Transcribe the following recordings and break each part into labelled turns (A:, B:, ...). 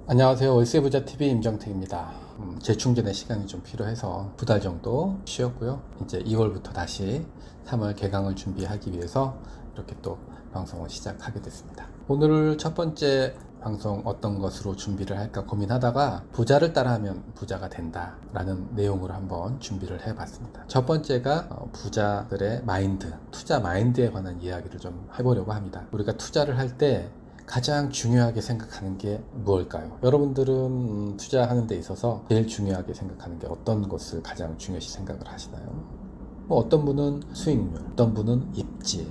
A: 안녕하세요. 월세부자TV 임정택입니다. 재충전의 시간이 좀 필요해서 2달 정도 쉬었고요. 이제 2월부터 다시 3월 개강을 준비하기 위해서 이렇게 또 방송을 시작하게 됐습니다. 오늘 첫 번째 방송 어떤 것으로 준비를 할까 고민하다가 부자를 따라하면 부자가 된다 라는 내용으로 한번 준비를 해봤습니다. 첫 번째가 부자들의 마인드, 투자 마인드에 관한 이야기를 좀 해보려고 합니다. 우리가 투자를 할때 가장 중요하게 생각하는 게 무엇일까요? 여러분들은 투자하는 데 있어서 제일 중요하게 생각하는 게 어떤 것을 가장 중요시 생각을 하시나요? 어떤 분은 수익률, 어떤 분은 입지,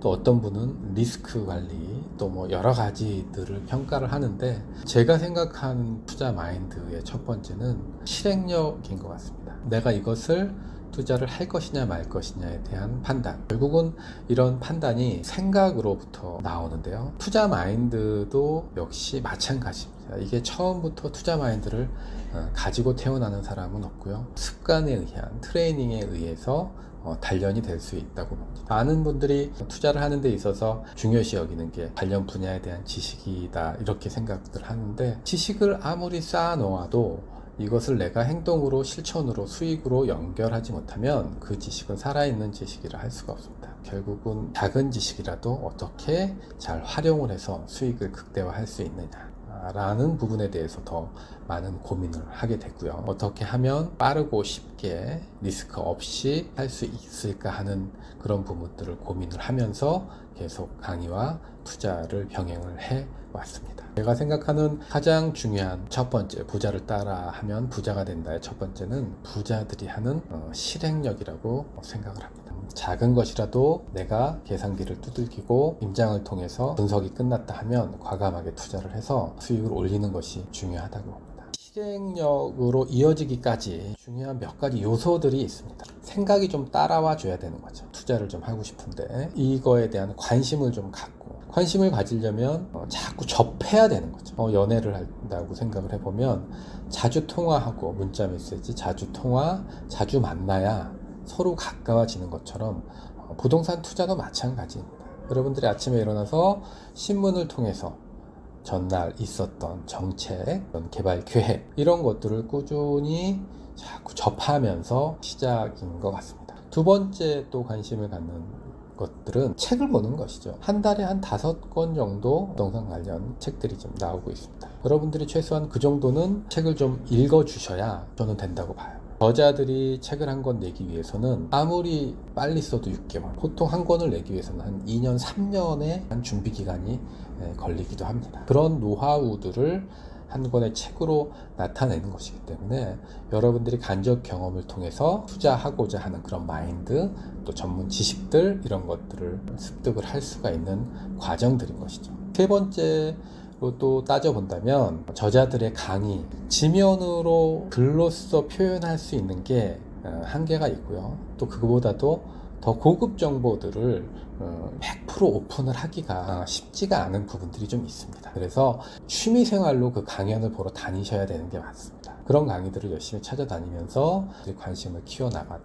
A: 또 어떤 분은 리스크 관리, 또 여러 가지들을 평가를 하는데, 제가 생각하는 투자 마인드의 첫 번째는 실행력인 것 같습니다. 내가 이것을 투자를 할 것이냐 말 것이냐에 대한 판단. 결국은 이런 판단이 생각으로부터 나오는데요. 투자 마인드도 역시 마찬가지입니다. 이게 처음부터 투자 마인드를 가지고 태어나는 사람은 없고요. 습관에 의한 트레이닝에 의해서 단련이 될 수 있다고 봅니다. 많은 분들이 투자를 하는 데 있어서 중요시 여기는 게 관련 분야에 대한 지식이다 이렇게 생각들 하는데, 지식을 아무리 쌓아 놓아도 이것을 내가 행동으로, 실천으로, 수익으로 연결하지 못하면 그 지식은 살아있는 지식이라 할 수가 없습니다. 결국은 작은 지식이라도 어떻게 잘 활용을 해서 수익을 극대화할 수 있느냐 라는 부분에 대해서 더 많은 고민을 하게 됐고요. 어떻게 하면 빠르고 쉽게 리스크 없이 할 수 있을까 하는 그런 부분들을 고민을 하면서 계속 강의와 투자를 병행을 해 왔습니다. 제가 생각하는 가장 중요한 첫 번째, 부자를 따라 하면 부자가 된다의 첫 번째는 부자들이 하는 실행력이라고 생각을 합니다. 작은 것이라도 내가 계산기를 두들기고 임장을 통해서 분석이 끝났다 하면 과감하게 투자를 해서 수익을 올리는 것이 중요하다고 봅니다. 실행력으로 이어지기까지 중요한 몇 가지 요소들이 있습니다. 생각이 좀 따라와 줘야 되는 거죠. 투자를 좀 하고 싶은데 이거에 대한 관심을 좀 갖고, 관심을 가지려면 자꾸 접해야 되는 거죠. 연애를 한다고 생각을 해보면 자주 통화하고 문자 메시지 자주 통화, 자주 만나야 서로 가까워지는 것처럼 부동산 투자도 마찬가지입니다. 여러분들이 아침에 일어나서 신문을 통해서 전날 있었던 정책, 개발 계획 이런 것들을 꾸준히 자꾸 접하면서 시작인 것 같습니다. 두 번째 또 관심을 갖는 것들은 책을 보는 것이죠. 한 달에 한 5권 정도 부동산 관련 책들이 좀 나오고 있습니다. 여러분들이 최소한 그 정도는 책을 좀 읽어주셔야 저는 된다고 봐요. 저자들이 책을 한 권 내기 위해서는 아무리 빨리 써도 6개월, 보통 한 권을 내기 위해서는 한 2년, 3년의 한 준비 기간이 걸리기도 합니다. 그런 노하우들을 한 권의 책으로 나타내는 것이기 때문에 여러분들이 간접 경험을 통해서 투자하고자 하는 그런 마인드, 또 전문 지식들 이런 것들을 습득을 할 수가 있는 과정들인 것이죠. 세 번째 또 따져본다면 저자들의 강의, 지면으로 글로써 표현할 수 있는 게 한계가 있고요. 또 그거보다도 더 고급 정보들을 100% 오픈을 하기가 쉽지가 않은 부분들이 좀 있습니다. 그래서 취미생활로 그 강연을 보러 다니셔야 되는 게 맞습니다. 그런 강의들을 열심히 찾아다니면서 관심을 키워나가는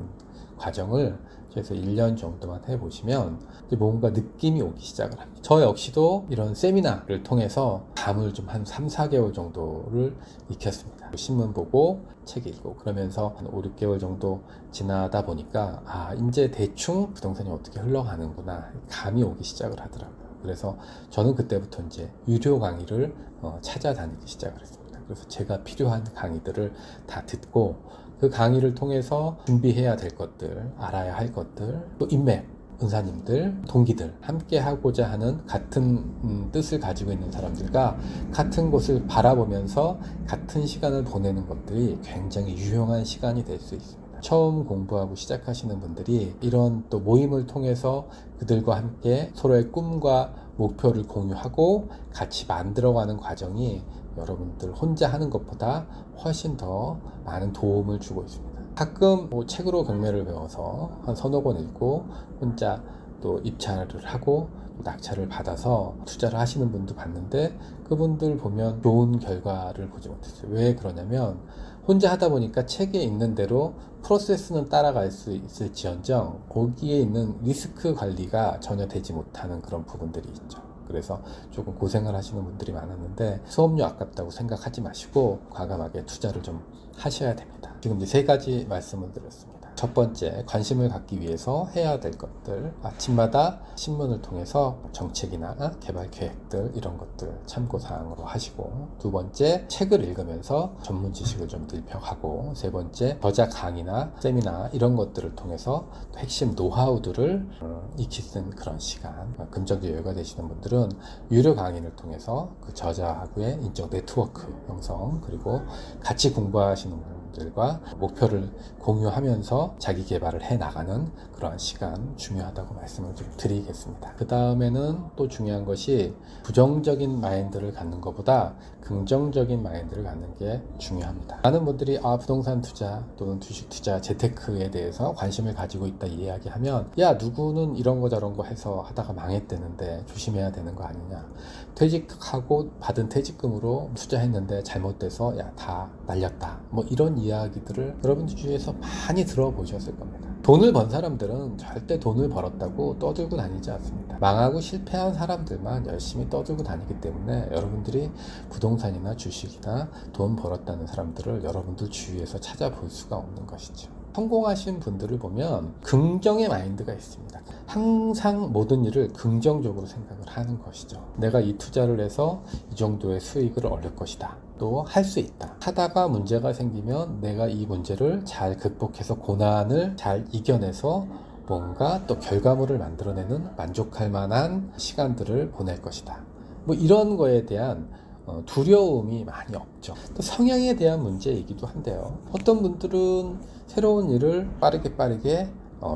A: 과정을 그래서 1년 정도만 해보시면 뭔가 느낌이 오기 시작을 합니다. 저 역시도 이런 세미나를 통해서 감을 좀 한 3, 4개월 정도를 익혔습니다. 신문 보고 책 읽고 그러면서 한 5, 6개월 정도 지나다 보니까 이제 대충 부동산이 어떻게 흘러가는구나 감이 오기 시작을 하더라고요. 그래서 저는 그때부터 이제 유료 강의를 찾아다니기 시작을 했습니다. 그래서 제가 필요한 강의들을 다 듣고 그 강의를 통해서 준비해야 될 것들, 알아야 할 것들, 또 인맥, 은사님들, 동기들, 함께 하고자 하는 같은 뜻을 가지고 있는 사람들과 같은 곳을 바라보면서 같은 시간을 보내는 것들이 굉장히 유용한 시간이 될 수 있습니다. 처음 공부하고 시작하시는 분들이 이런 또 모임을 통해서 그들과 함께 서로의 꿈과 목표를 공유하고 같이 만들어가는 과정이 여러분들 혼자 하는 것보다 훨씬 더 많은 도움을 주고 있습니다. 가끔 책으로 경매를 배워서 한 서너 권 읽고 혼자 또 입찰을 하고 낙찰을 받아서 투자를 하시는 분도 봤는데 그분들 보면 좋은 결과를 보지 못했어요. 왜 그러냐면 혼자 하다 보니까 책에 있는 대로 프로세스는 따라갈 수 있을지언정 거기에 있는 리스크 관리가 전혀 되지 못하는 그런 부분들이 있죠. 그래서 조금 고생을 하시는 분들이 많았는데 수업료 아깝다고 생각하지 마시고 과감하게 투자를 좀 하셔야 됩니다. 지금 이제 3가지 말씀을 드렸습니다. 첫 번째, 관심을 갖기 위해서 해야 될 것들. 아침마다 신문을 통해서 정책이나 개발 계획들 이런 것들 참고사항으로 하시고, 두 번째, 책을 읽으면서 전문 지식을 좀 늘펴가고, 세 번째, 저자 강의나 세미나 이런 것들을 통해서 핵심 노하우들을 익히 쓴 그런 시간. 금전적 여유가 되시는 분들은 유료 강의를 통해서 그 저자하고의 인적 네트워크 형성, 그리고 같이 공부하시는 분들과 목표를 공유하면서 자기 개발을 해 나가는 그러한 시간 중요하다고 말씀을 좀 드리겠습니다. 그 다음에는 또 중요한 것이 부정적인 마인드를 갖는 것보다 긍정적인 마인드를 갖는 게 중요합니다. 많은 분들이 부동산 투자 또는 주식 투자, 재테크에 대해서 관심을 가지고 있다 이야기하면, 야, 누구는 이런 거 저런 거 해서 하다가 망했대는데 조심해야 되는 거 아니냐, 퇴직하고 받은 퇴직금으로 투자했는데 잘못돼서 야, 다 날렸다, 뭐 이런 이야기들을 여러분들 주위에서 많이 들어보셨을 겁니다. 돈을 번 사람들은 절대 돈을 벌었다고 떠들고 다니지 않습니다. 망하고 실패한 사람들만 열심히 떠들고 다니기 때문에 여러분들이 부동산이나 주식이나 돈 벌었다는 사람들을 여러분들 주위에서 찾아볼 수가 없는 것이죠. 성공하신 분들을 보면 긍정의 마인드가 있습니다. 항상 모든 일을 긍정적으로 생각을 하는 것이죠. 내가 이 투자를 해서 이 정도의 수익을 얻을 것이다. 또 할 수 있다. 하다가 문제가 생기면 내가 이 문제를 잘 극복해서 고난을 잘 이겨내서 뭔가 또 결과물을 만들어내는 만족할 만한 시간들을 보낼 것이다. 뭐 이런 거에 대한 두려움이 많이 없죠. 또 성향에 대한 문제이기도 한데요. 어떤 분들은 새로운 일을 빠르게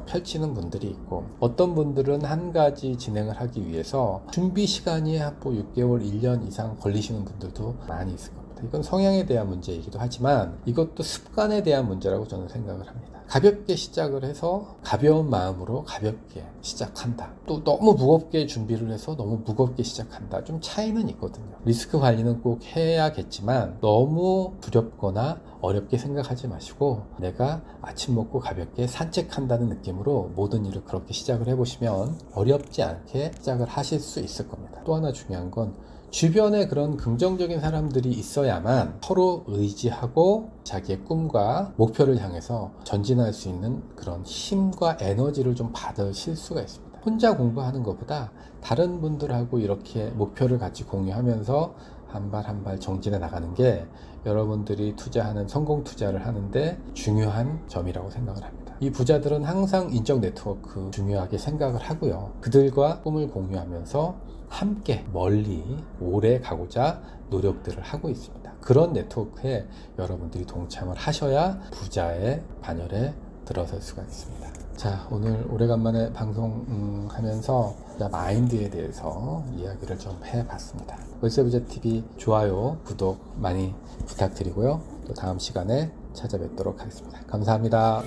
A: 펼치는 분들이 있고, 어떤 분들은 한 가지 진행을 하기 위해서 준비 시간이 뭐 6개월, 1년 이상 걸리시는 분들도 많이 있을 겁니다. 이건 성향에 대한 문제이기도 하지만 이것도 습관에 대한 문제라고 저는 생각을 합니다. 가볍게 시작을 해서 가벼운 마음으로 가볍게 시작한다. 또 너무 무겁게 준비를 해서 너무 무겁게 시작한다. 좀 차이는 있거든요. 리스크 관리는 꼭 해야겠지만 너무 두렵거나 어렵게 생각하지 마시고, 내가 아침 먹고 가볍게 산책한다는 느낌으로 모든 일을 그렇게 시작을 해보시면 어렵지 않게 시작을 하실 수 있을 겁니다. 또 하나 중요한 건 주변에 그런 긍정적인 사람들이 있어야만 서로 의지하고 자기의 꿈과 목표를 향해서 전진할 수 있는 그런 힘과 에너지를 좀 받으실 수가 있습니다. 혼자 공부하는 것보다 다른 분들하고 이렇게 목표를 같이 공유하면서 한 발 한 발 정진해 나가는 게 여러분들이 투자하는 성공 투자를 하는데 중요한 점이라고 생각을 합니다. 이 부자들은 항상 인적 네트워크 중요하게 생각을 하고요. 그들과 꿈을 공유하면서 함께 멀리 오래 가고자 노력들을 하고 있습니다. 그런 네트워크에 여러분들이 동참을 하셔야 부자의 반열에 들어설 수가 있습니다. 자, 오늘 오래간만에 방송하면서 마인드에 대해서 이야기를 좀 해봤습니다. 월세부자TV 좋아요, 구독 많이 부탁드리고요. 또 다음 시간에 찾아뵙도록 하겠습니다. 감사합니다.